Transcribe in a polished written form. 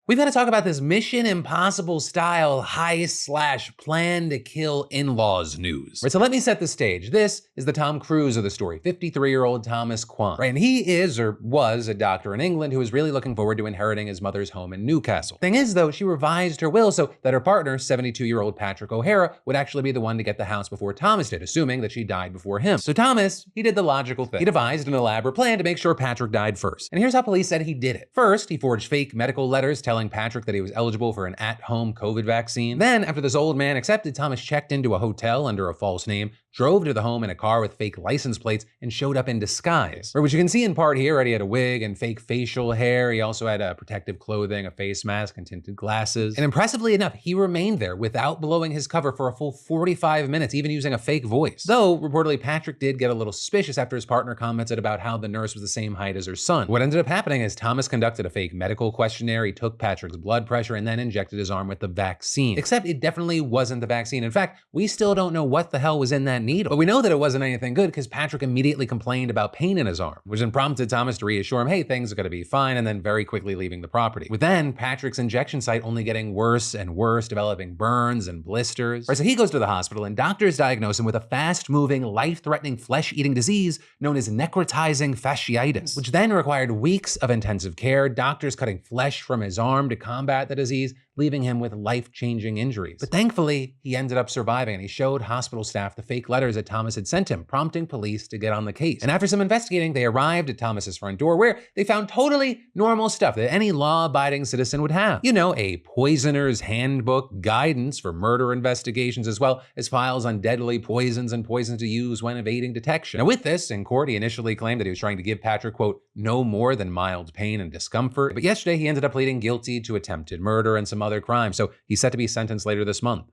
We've got to talk about this Mission Impossible style heist/plan to kill in-laws news. Right, so let me set the stage. This is the Tom Cruise of the story, 53-year-old Thomas Kwan. Right, and he is, or was, a doctor in England who was really looking forward to inheriting his mother's home in Newcastle. Thing is, though, she revised her will so that her partner, 72-year-old Patrick O'Hara, would actually be the one to get the house before Thomas did, assuming that she died before him. So Thomas, he did the logical thing. He devised an elaborate plan to make sure Patrick died first. And here's how police said he did it. First, he forged fake medical letters telling Patrick that he was eligible for an at-home COVID vaccine. Then, after this old man accepted, Thomas checked into a hotel under a false name, drove to the home in a car with fake license plates, and showed up in disguise. Which you can see in part here, right? He had a wig and fake facial hair. He also had protective clothing, a face mask, and tinted glasses. And impressively enough, he remained there without blowing his cover for a full 45 minutes, even using a fake voice. Though, reportedly, Patrick did get a little suspicious after his partner commented about how the nurse was the same height as her son. What ended up happening is Thomas conducted a fake medical questionnaire, he took Patrick's blood pressure, and then injected his arm with the vaccine. Except it definitely wasn't the vaccine. In fact, we still don't know what the hell was in that needle. But we know that it wasn't anything good because Patrick immediately complained about pain in his arm, which then prompted Thomas to reassure him, hey, things are gonna be fine, and then very quickly leaving the property. With then Patrick's injection site only getting worse and worse, developing burns and blisters. Right, so he goes to the hospital and doctors diagnose him with a fast-moving, life-threatening flesh-eating disease known as necrotizing fasciitis, which then required weeks of intensive care, doctors cutting flesh from his arm to combat the disease, leaving him with life-changing injuries. But thankfully, he ended up surviving, and he showed hospital staff the fake letters that Thomas had sent him, prompting police to get on the case. And after some investigating, they arrived at Thomas's front door, where they found totally normal stuff that any law-abiding citizen would have. You know, a poisoner's handbook, guidance for murder investigations, as well as files on deadly poisons and poisons to use when evading detection. Now with this, in court, he initially claimed that he was trying to give Patrick, quote, no more than mild pain and discomfort. But yesterday, he ended up pleading guilty to attempted murder and some other crimes, so he's set to be sentenced later this month.